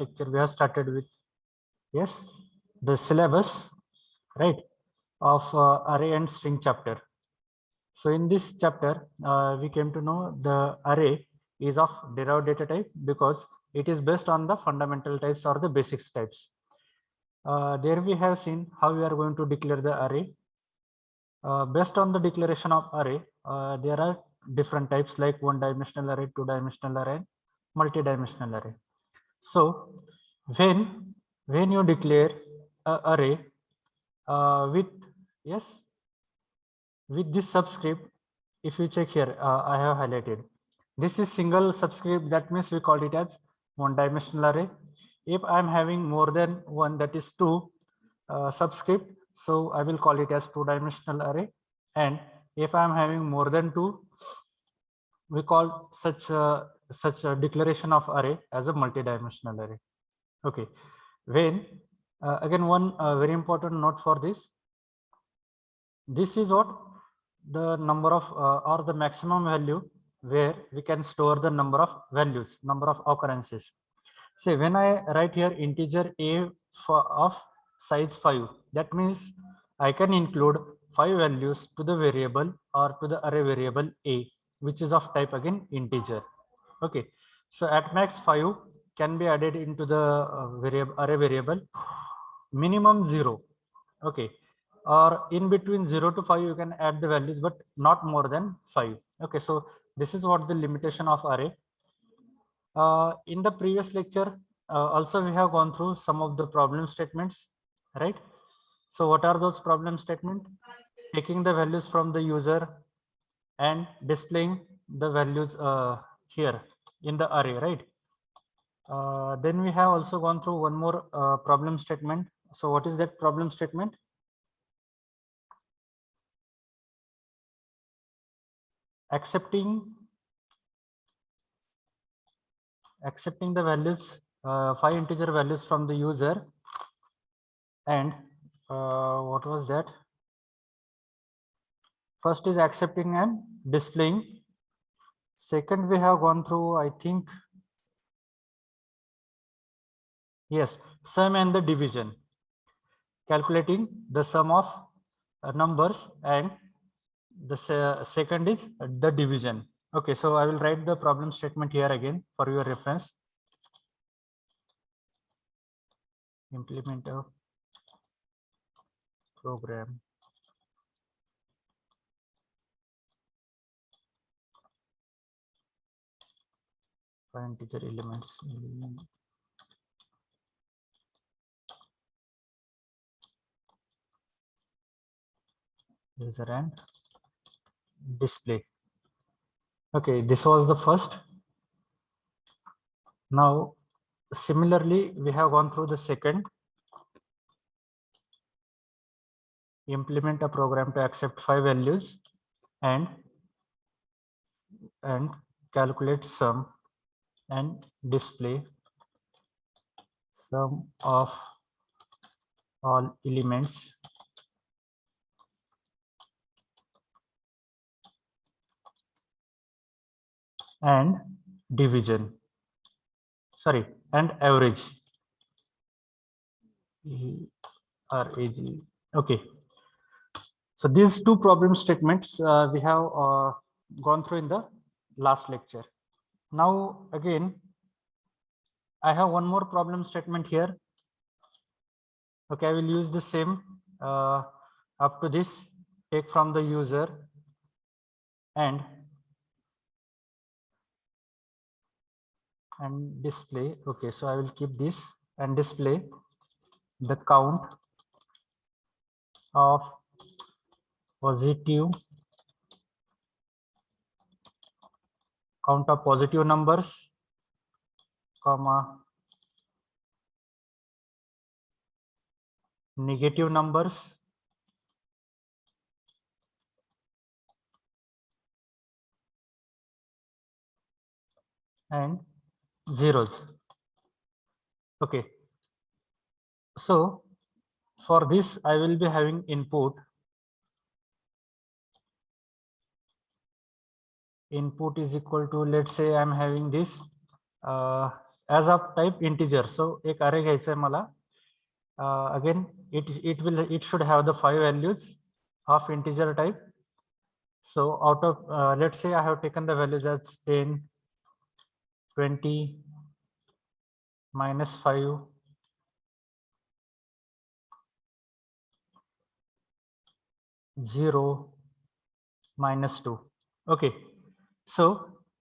lecture we have started with, yes, the syllabus, right, of array and string chapter. So in this chapter, we came to know the array is of derived data type because it is based on the fundamental types or the basics types. There we have seen how we are going to declare the array. Based on the declaration of array, there are different types like one-dimensional array, two-dimensional array, multi-dimensional array. So when you declare a array with, yes, with this subscript, if you check here, I have highlighted, this is single subscript, that means we call it as one-dimensional array. If I'm having more than one, that is two subscript, so I will call it as two-dimensional array. And if I'm having more than two, we call such a declaration of array as a multi-dimensional array. Okay, when again one very important note for this is what the number of or the maximum value where we can store the number of values, number of occurrences. Say when I write here integer a of size 5, that means I can include 5 values to the variable or to the array variable a, which is of type again integer. Okay, so at max 5 can be added into the array variable, minimum 0. Okay, or in between 0 to 5 you can add the values, but not more than 5. Okay, so this is what the limitation of array. In the previous lecture also we have gone through some of the problem statements, right? So what are those problem statements? Taking the values from the user and displaying the values here in the array, right? Then we have also gone through one more problem statement. So what is that problem statement? Accepting the values, 5 integer values from the user, and what was that? First is accepting and displaying. Second we have gone through, I think, yes, sum and the division, calculating the sum of numbers, and the second is the division. Okay, so I will write the problem statement here again for your reference. Implement a program for integer elements, user and display. Okay, this was the first. Now similarly we have gone through the second. Implement a program to accept 5 values and calculate sum and display sum of all elements and division, sorry, and average, okay. So these two problem statements we have gone through in the last lecture. Now again I have one more problem statement here. Okay, I will use the same up to this, take from the user and display. Okay, so I will keep this and display the count of positive numbers, comma, negative numbers, and zeros. Okay, so for this I will be having input is equal to, let's say I'm having this as of type integer. So एक array घ्यायचा आहे मला. Again it should have the 5 values of integer type. So out of let's say I have taken the values as 10, 20, -5, 0, -2. Okay, so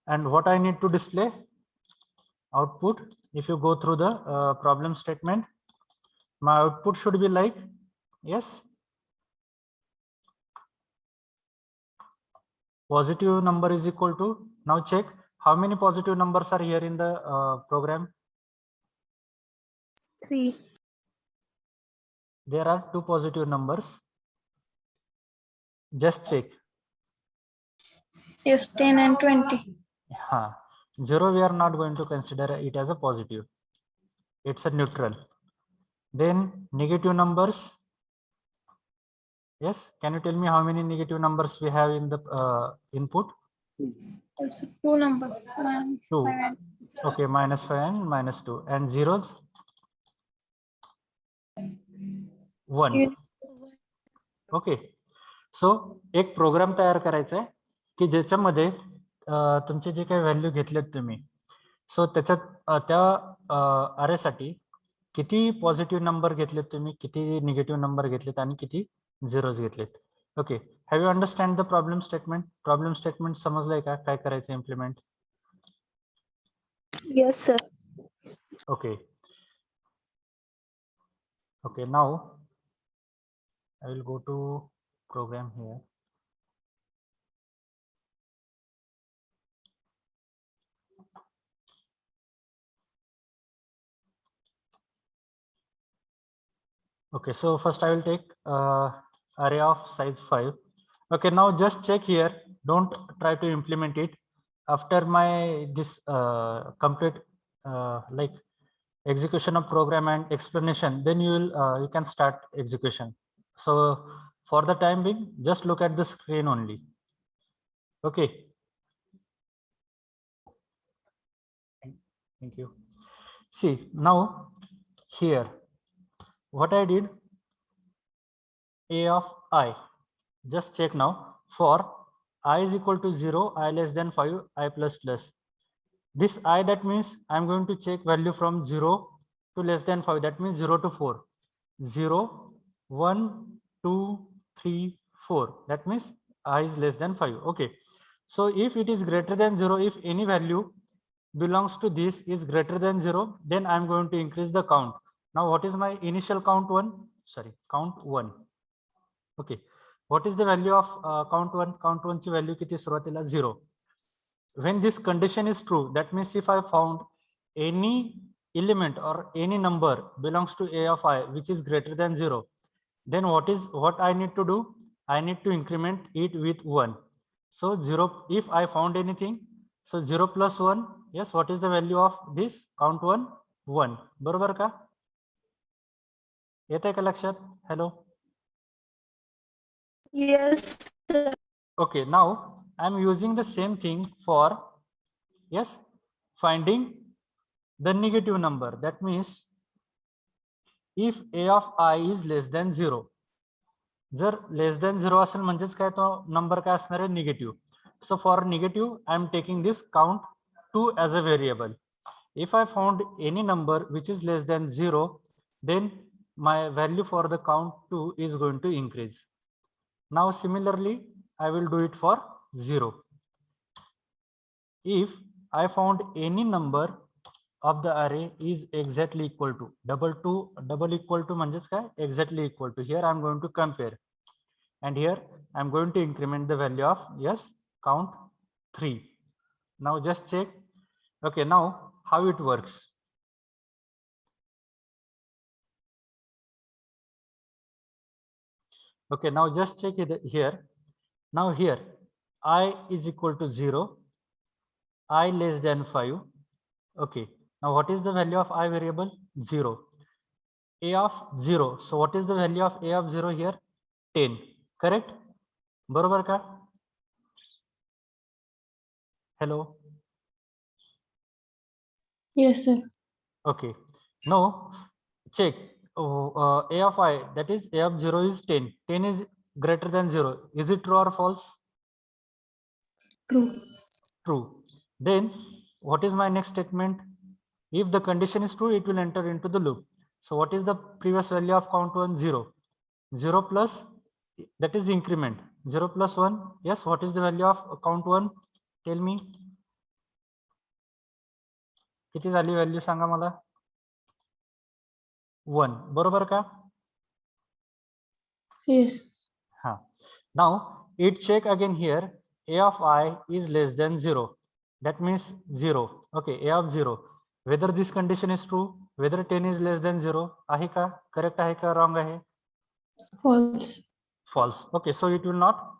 and what I need to display output. If you go through the problem statement, my output should be like, yes, positive number is equal to, now check how many positive numbers are here in the program. 3. There are 2 positive numbers. Just check. Yes, 10 and 20. 0 we are not going to consider it as a positive. It's a neutral. Then negative numbers. Yes, can you tell me how many negative numbers we have in the input? Also 2 numbers. 2. 5 and Okay, -5 and -2. And zeros? 1. Okay. सो एक programme तयार करायचा आहे की ज्याच्यामध्ये तुमचे जे काही value घेतलेत तुम्ही, सो त्याच्यात त्या अरेसाठी किती पॉझिटिव्ह नंबर घेतलेत तुम्ही, किती निगेटिव्ह नंबर घेतलेत आणि किती झिरोज घेतलेत. Okay, have you understand the problem statement? Problem statement समजलंय का, काय करायचं implement? Yes, sir. Okay. Okay, now I will go to program here. Okay, so first I will take array of size 5. Okay, now just check here. Don't try to implement it. After my this complete like execution of program and explanation, then you can start execution. So for the time being, just look at the screen only. Okay. Thank you. See now here, what I did, a of I. Just check now. For I is equal to 0, I less than 5, I plus plus. This I, that means I'm going to check value from 0 to less than 5. That means 0 to 4. 0, 1, 2, 3, 4. That means I is less than 5. Okay. So if it is greater than 0, if any value belongs to this is greater than 0, then I'm going to increase the count. Now what is my initial count 1? Sorry, count 1. Okay. What is the value of count 1? Count 1 ची value किती सुरुवातीला 0. When this condition is true, that means if I found any element or any number belongs to a of I which is greater than 0, then what I need to do? I need to increment it with 1. So 0, if I found anything, so 0 plus 1, yes, what is the value of this count 1? 1. बरोबर का? येतंय का लक्षात? Hello. Yes, sir. Okay, now I'm using the same thing for, yes, finding the negative number. That means if a of I is less than 0, जर less than 0 असेल म्हणजेच काय, तो नंबर काय असणार आहे, negative. So for negative, I am taking this count 2 as a variable. If I found any number which is less than 0, then my value for the count 2 is going to increase. Now similarly, I will do it for 0. If I found any number of the array is exactly equal to, double equal to म्हणजेच काय, exactly equal to, here I am going to compare, and here I am going to increment the value of, yes, count 3. Now just check. Okay, now how it works. Okay, now just check it here. Now here I is equal to 0, I less than 5. Okay, now what is the value of I variable? 0. A of 0. So what is the value of a of 0 here? 10. Correct? बरोबर का? Hello. Yes, sir. Okay. Now check a of I, that is a of 0 is 10. 10 is greater than 0. Is it true or false? True. True. Then what is my next statement? If the condition is true, it will enter into the loop. So what is the previous value of count 1? 0. 0 plus, that is increment. 0 plus 1. Yes, what is the value of count 1? Tell me. किती झाली value सांगा मला. 1. बरोबर का? Yes. हा. Now it check again here. A of I is less than 0. That means 0. Okay, A of 0. Whether this condition is true, whether 10 is less than 0 आहे का? Correct आहे का? Wrong आहे? False. False. Okay, so it will not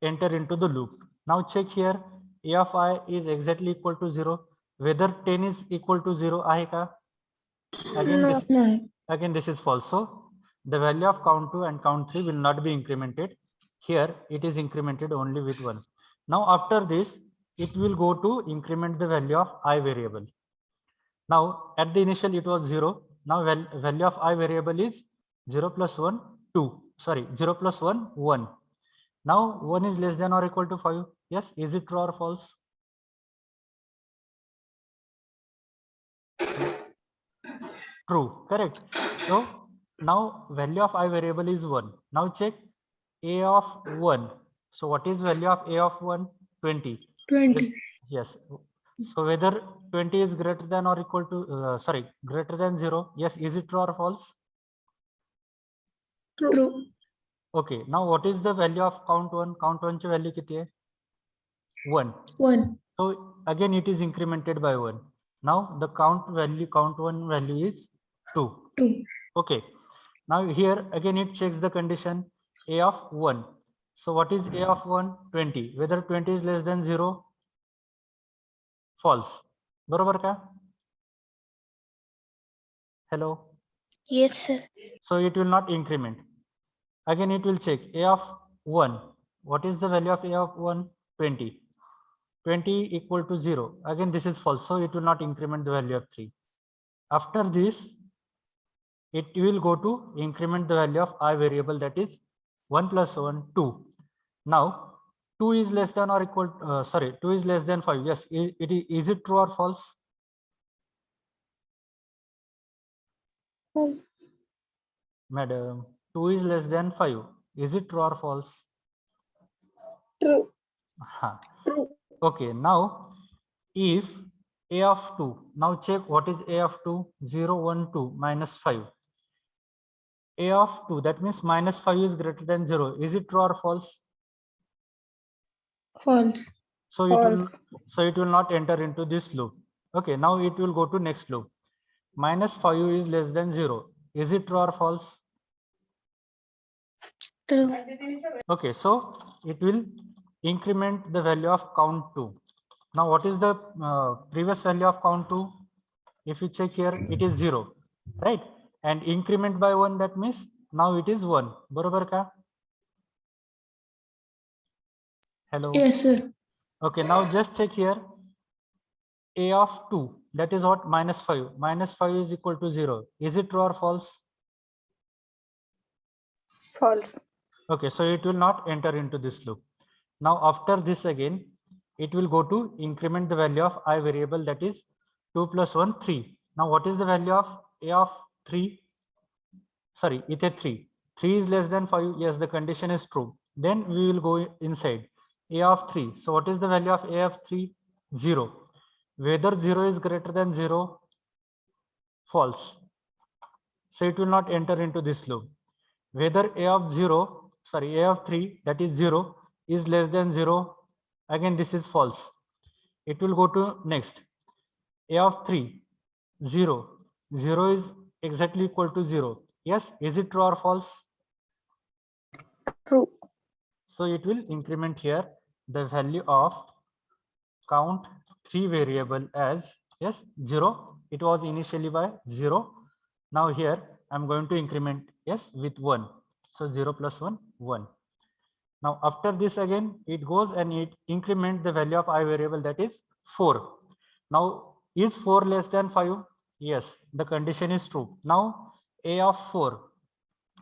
enter into the loop. Now check here. A of I is exactly equal to 0. Whether 10 is equal to 0 आहे का? Again, No. No. again this is false. So the value of count 2 and count 3 will not be incremented. Here it is incremented only with 1. Now after this, it will go to increment the value of I variable. Now at the initial it was 0. Now value of I variable is 0 plus 1, 2. Sorry, 0 plus 1, 1. Now 1 is less than or equal to 5. Yes, is it true or false? True, correct. So now value of I variable is 1. Now check A of 1. So what is value of A of 1? 20. 20. Yes. So whether 20 is greater than or equal to, sorry, greater than 0. Yes, is it true or false? True. Okay. Now what is the value of count 1? Count 1 ची value किती आहे? 1. 1. So again it is incremented by 1. Now the count 1 value is 2. 2. Okay. Now here again it checks the condition A of 1. So what is A of 1? 20. Whether 20 is less than 0? False. बरोबर का? Hello. Yes, sir. So it will not increment. Again it will check A of 1. What is the value of A of 1? 20. 20 equal to 0. Again this is false. So it will not increment the value of 3. After this, it will go to increment the value of I variable, that is 1 plus 1, 2. Now 2 is less than or equal, 2 is less than 5. Yes, is it true or false? False. Madam, 2 is less than 5. Is it true or false? True. Huh. True. Okay, now if A of 2, now check what is A of 2? 0, 1, 2 minus 5. A of 2, that means minus 5 is greater than 0. Is it true or false? False. So it will not enter into this loop. Okay, now it will go to next loop. Minus 5 is less than 0. Is it true or false? True. Okay, so it will increment the value of count 2. Now what is the previous value of count 2? If you check here, it is 0, right? And increment by 1, that means now it is 1. बरोबर का? Hello. Yes, sir. Okay, now just check here. A of 2, that is what? Minus 5. Minus 5 is equal to 0. Is it true or false? False. Okay, so it will not enter into this loop. Now after this again, it will go to increment the value of I variable, that is 2 plus 1, 3. Now what is the value of A of 3? Sorry, it is 3. 3 is less than 5. Yes, the condition is true. Then we will go inside A of 3. So what is the value of A of 3? 0. Whether 0 is greater than 0? False. So it will not enter into this loop. Whether A of 3, that is 0, is less than 0, again this is false. It will go to next. A of 3, 0. 0 is exactly equal to 0. Yes, is it true or false? True. So it will increment here the value of count 3 variable as, yes, 0. It was initially by 0. Now here I'm going to increment, yes, with 1. So 0 plus 1, 1. Now after this again, it goes and it increment the value of I variable, that is 4. Now is 4 less than 5? Yes, the condition is true. Now a of 4.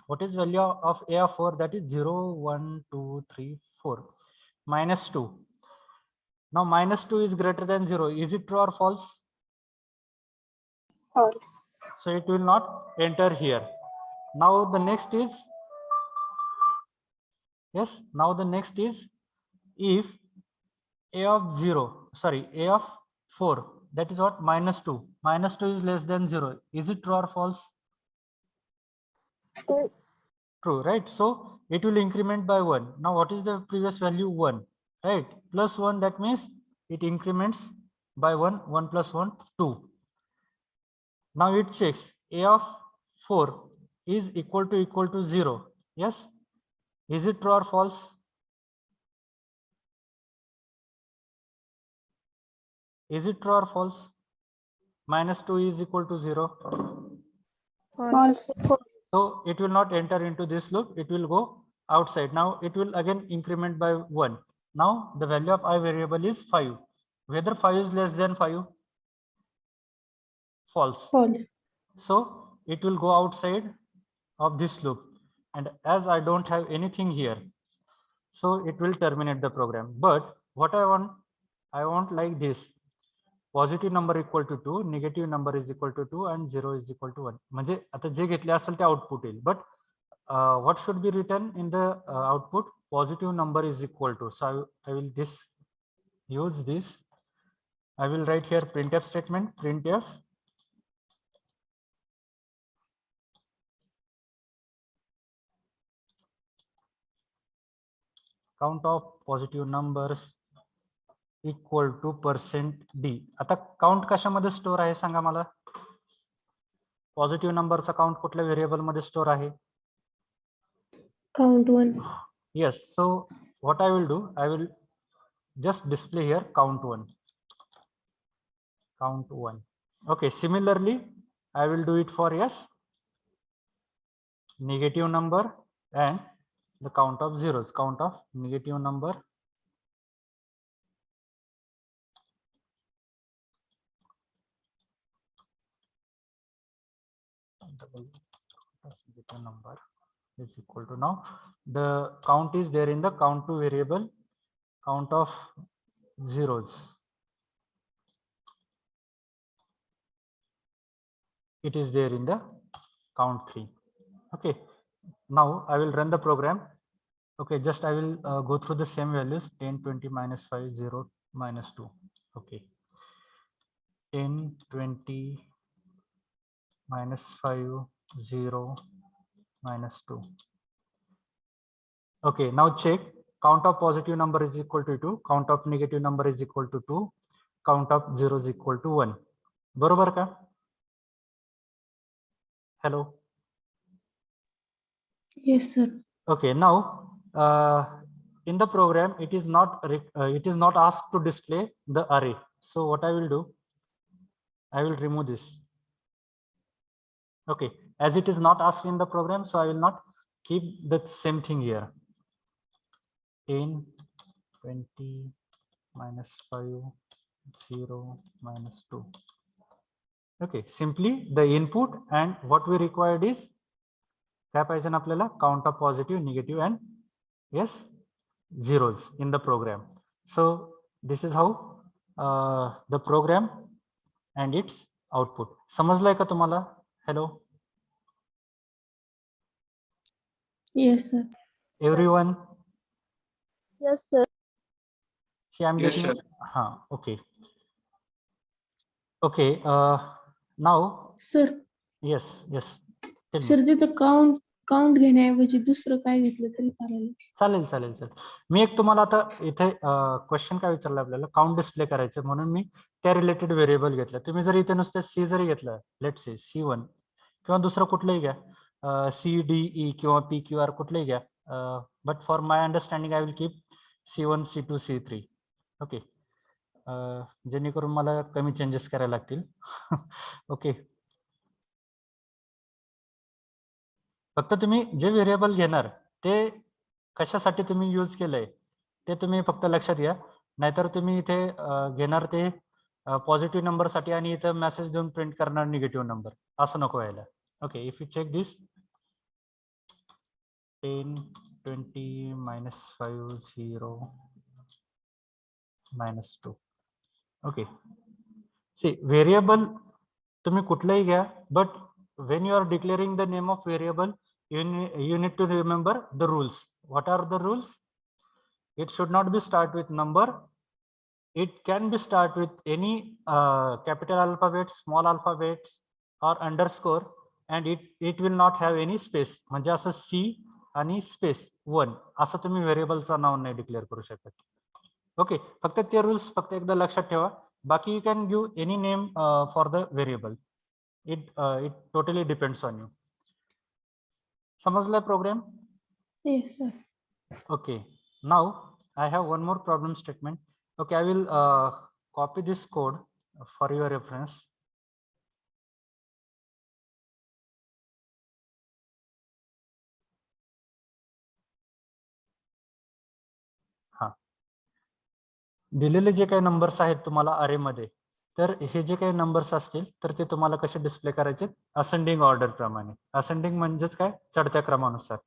What is value of a of 4? That is 0, 1, 2, 3, 4. Minus 2. Now minus 2 is greater than 0. Is it true or false? False. So it will not enter here. Now the next is, yes, now the next is if a of 0, sorry, a of 4, that is what? Minus 2. Minus 2 is less than 0. Is it true or false? True. True, right? So it will increment by 1. Now what is the previous value? 1, right? Plus 1, that means it increments by 1. 1 plus 1, 2. Now it checks a of 4 is equal to 0. Yes? Is it true or false? Is it true or false? Minus 2 is equal to 0. False. So it will not enter into this loop. It will go outside. Now it will again increment by 1. Now the value of I variable is 5. Whether 5 is less than 5? False. False. So it will go outside of this loop. And as I don't have anything here, so it will terminate the program. But what I want like this. Positive number equal to 2, negative number is equal to 2, and 0 is equal to 1. म्हणजे आता जे घेतले असेल ते output येईल. But what should be written in the output? Positive number is equal to. So I will use this. I will write here printf statement, printf count of positive numbers equal to %d. आता count कशामध्ये store आहे सांगा मला. Positive नंबरचा count कुठल्या variable मध्ये store आहे? Count 1. Yes, so what I will do, I will just display here count 1. Count 1. Okay, similarly I will do it for yes, negative number and the count of zeros, count of negative number number is equal to, now the count is there in the count to variable, count of zeros, it is there in the count 3. Okay, now I will run the program. Okay, just I will go through the same values, 10, 20, minus 5, 0, minus 2. Okay, 10, 20, minus 5, 0, minus 2. Okay, now check. Count of positive number is equal to 2, count of negative number is equal to 2, count of 0 is equal to 1. बरोबर का? Hello. Yes, sir. Okay, now in the program it is not asked to display the array. So what I will do, I will remove this. Okay, as it is not asked in the program, so I will not keep the same thing here. 10, 20, minus 5, 0, minus 2. Okay, simply the input, and what we required is काय पाहिजे ना आपल्याला, count of positive, negative and yes, zeros in the program. So this is how the program and its output. समजलंय का तुम्हाला? Hello. Yes, sir. Everyone. Yes, sir. See, I'm Yes, getting. sir. Okay. Okay. Now. Sir. Yes. Yes. Tell me. Sir, तिथं count घेण्याऐवजी दुसरं काय घेतलं तरी चालेल. चालेल चालेल चालेल. मी एक तुम्हाला आता इथे क्वेश्चन काय विचारलं आपल्याला, काउंट डिस्प्ले करायचं म्हणून मी त्या रिलेटेड व्हेरिएबल घेतलं. तुम्ही जर इथे नुसतं सी जरी घेतलं, लेट से C1 किंवा दुसरं कुठलंही घ्या, CDE किंवा PQR कुठलंही घ्या, but for my understanding I will keep C1, C2, C3. Okay, जेणेकरून मला कमी चेंजेस करायला लागतील. ओके, फक्त तुम्ही जे व्हेरिएबल घेणार ते कशासाठी तुम्ही यूज केलंय ते तुम्ही फक्त लक्षात घ्या. नाहीतर तुम्ही इथे घेणार ते पॉझिटिव्ह नंबर साठी आणि इथं मेसेज देऊन प्रिंट करणार निगेटिव्ह नंबर, असं नको व्हायला. Okay, if you check this 10 20 -5 0 -2. Okay, see variable तुम्ही कुठलाही घ्या, but when you are declaring the name of variable, you need to remember the rules. What are the rules? It should not be start with number. It can be start with any capital alphabet, small alphabets or underscore, and it will not have any space. म्हणजे असं C आणि space 1 असं तुम्ही व्हेरिएबलचं नाव नाही declare करू शकत. Okay, फक्त ते रूल्स फक्त एकदा लक्षात ठेवा. बाकी you can give any name for the variable. It totally depends on you. समजलाय program? Yes, sir. Okay, now I have one more problem statement. Okay, I will copy this code for your reference. हा, दिलेले जे काही numbers आहेत तुम्हाला अरे मध्ये, तर हे जे काही नंबर्स असतील तर ते तुम्हाला कसे डिस्प्ले करायचे? असेंडिंग ऑर्डर प्रमाणे. असेंडिंग म्हणजेच काय? चढत्या क्रमानुसार.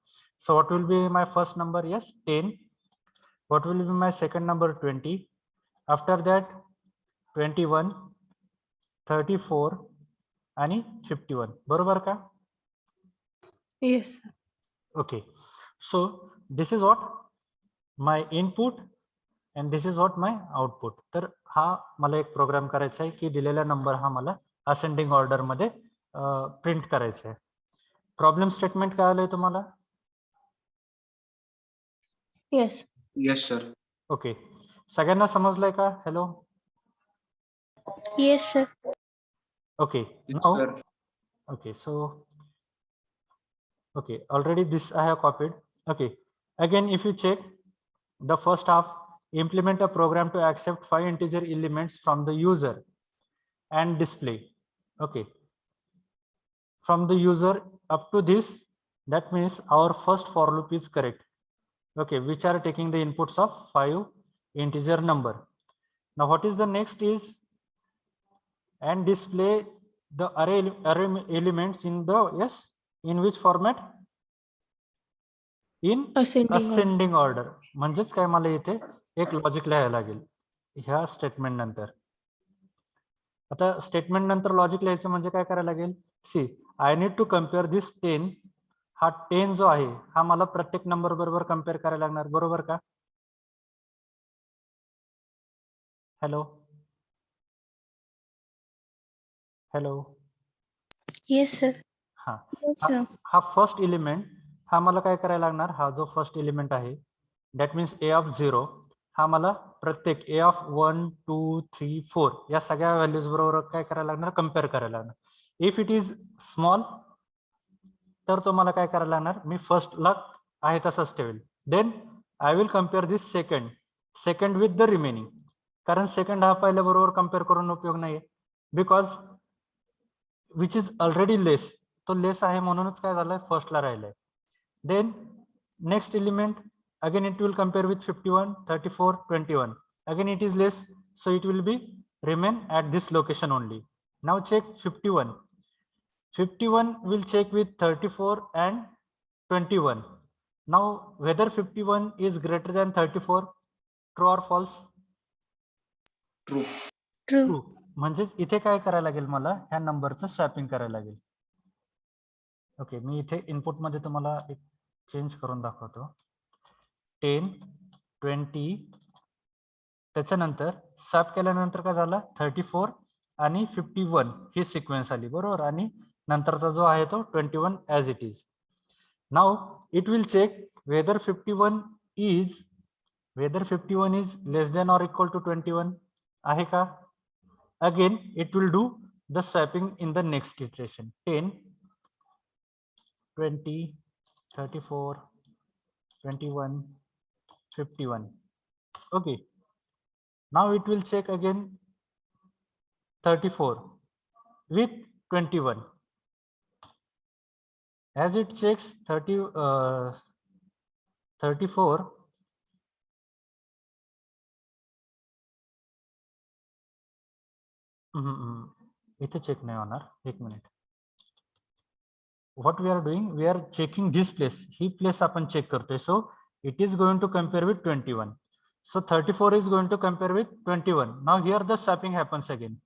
So what will be my first number? Yes, 10. What will be my second number? 20. After that 21, 34 आणि 51. बरोबर का? Yes, sir. Okay, so this is what my input and this is what my output. तर हा मला एक programme करायचा आहे की दिलेला नंबर हा मला असेंडिंग ऑर्डर मध्ये प्रिंट करायचा आहे. प्रॉब्लेम स्टेटमेंट काय आलंय तुम्हाला? Yes. Yes, sir. ओके, सगळ्यांना समजलंय का? Hello. Yes, sir. Okay, Yes, now sir. okay, so okay, already this I have copied. Okay, again if you check the first half, implement a program to accept 5 integer elements from the user and display. Okay, from the user up to this, that means our first for loop is correct. Okay, which are taking the inputs of 5 integer number. Now what is the next is, and display the array elements in the, yes, in which format? In ascending order. म्हणजेच काय, मला इथे एक logic लिहायला लागेल ह्या statement नंतर. आता स्टेटमेंट नंतर लॉजिक लिहायचं म्हणजे काय करायला लागेल? See, I need to compare this 10. हा 10 जो आहे हा मला प्रत्येक नंबर बरोबर कम्पेअर करायला लागणार. बरोबर का? Hello hello. Yes, sir. हा, Yes, sir. हा फर्स्ट एलिमेंट हा मला काय करायला लागणार? हा जो फर्स्ट एलिमेंट आहे दॅट मीन्स ए ऑफ 0, हा मला प्रत्येक ए ऑफ 1 2 3 4 या सगळ्या व्हॅल्यूज बरोबर काय करायला लागणार? कम्पेअर करायला लागणार. इफ इट इज स्मॉल तर तो मला काय करायला लागणार? मी फर्स्टला आहे तसंच ठेवेल. Then I will compare this second with the remaining. कारण सेकंड हा पहिल्या बरोबर कम्पेअर करून उपयोग नाही, because which is already less. तो लेस आहे म्हणूनच काय झालंय? फर्स्टला राहिलंय. Then next element again it will compare with 51 34 21. Again it is less, so it will be remain at this location only. Now check 51. 51 will check with 34 and 21. Now whether 51 is greater than 34, true or false? True. True. म्हणजेच इथे काय करायला लागेल? मला ह्या नंबरचं swapping करायला लागेल. ओके, मी इथे इनपुट मध्ये तुम्हाला एक चेंज करून दाखवतो. 10 20, त्याच्यानंतर स्वॅप केल्यानंतर काय झालं? 34 आणि 51 ही सिक्वेन्स आली. बरोबर, आणि नंतरचा जो आहे तो 21 as it is. Now it will check whether 51 is less than or equal to 21 आहे का? Again it will do the swapping in the next iteration. 10 20 34 21 51. Okay, now it will check again 34 with 21. As it checks 34, इथे check नाही होणार. एक minute. What we are doing, we are checking this place. He place आपण check करतोय. So it is going to compare with 21. So 34 is going to compare with 21. Now here the swapping happens again.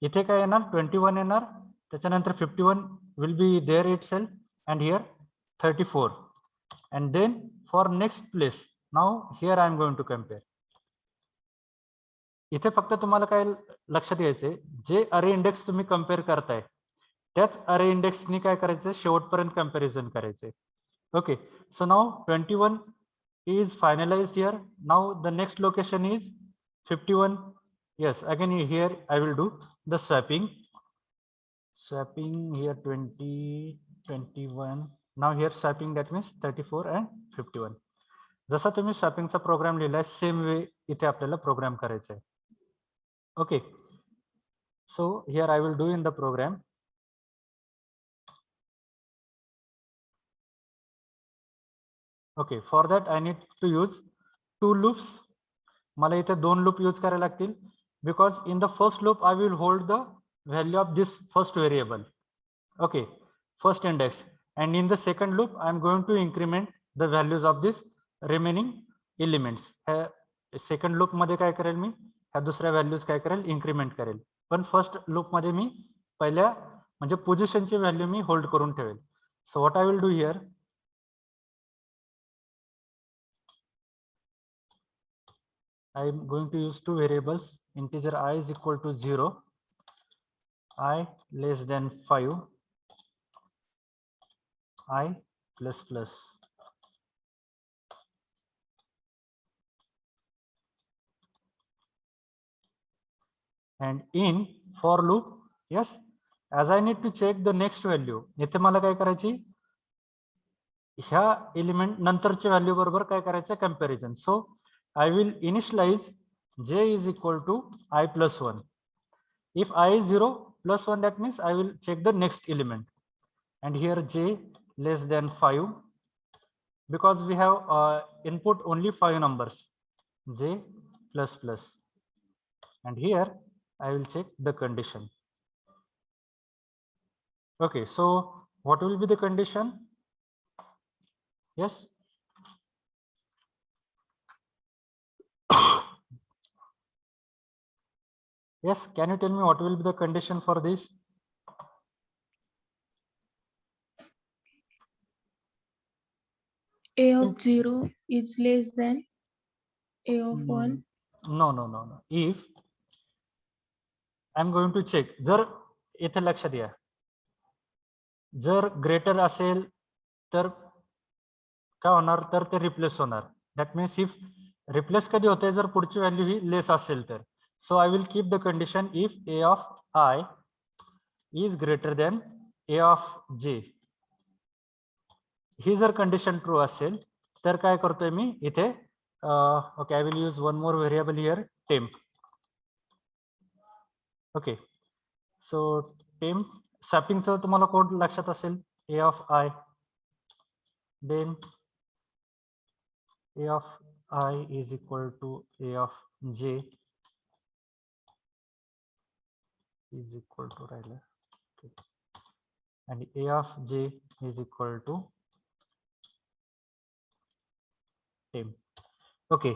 इथे काय येणार? 21 येणार. त्याच्यानंतर 51 will be there itself, and here 34. And then for next place, now here I am going to compare. इथे फक्त तुम्हाला काय लक्षात घ्यायचंय, जे अरे इंडेक्स तुम्ही कम्पेअर करताय त्याच अरे इंडेक्सनी काय करायचं, शेवटपर्यंत कम्पॅरिझन करायचंय. Okay, so now 21 is finalized here. Now the next location is 51. Yes, again here I will do the swapping here 20, 21. Now here swapping, that means 34 and 51. जसा तुम्ही स्वॅपिंगचा प्रोग्राम लिहिलाय सेम वे इथे आपल्याला प्रोग्राम करायचा आहे. Okay, so here I will do in the program. Okay, for that I need to use two loops. मला इथे दोन loop use करायला लागतील, because in the first loop I will hold the value of this first variable, okay, first index, and in the second loop I am going to increment the values of this remaining elements. Second loop मध्ये काय करेल मी, ह्या दुसऱ्या values काय करेल, increment करेल. पण first loop मध्ये मी पहिल्या म्हणजे पोझिशनची व्हॅल्यू मी होल्ड करून ठेवेल. So what I will do here, I am going to use two variables. Integer I is equal to 0, I less than 5, I plus plus. And in for loop, yes, as I need to check the next value, इथे मला काय करायची, ह्या element नंतरच्या value बरोबर काय करायचं, comparison. So I will initialize j is equal to I plus 1. If I is 0 plus 1, that means I will check the next element. And here j less than 5, because we have input only 5 numbers, j plus plus. And here I will check the condition. Okay, so what will be the condition? Yes. Yes, can you tell me what will be the condition for this? A of 0 is less than A of 1. No. If I'm going to check, जर इथे लक्षात घ्या, जर greater असेल तर काय होणार, तर ते रिप्लेस होणार. दॅट मीन्स इफ रिप्लेस कधी होते, जर पुढची व्हॅल्यू ही लेस असेल तर. So I will keep the condition if a of i is greater than a of j. ही जर कंडिशन ट्रू असेल तर काय करतोय मी इथे, okay, I will use one more variable here, temp. Okay, so temp स्वॅपिंगचं तुम्हाला कोड लक्षात असेल, a of i, then a of I is equal to a of j is equal to राहिलं, okay, and a of j is equal to 10. Okay,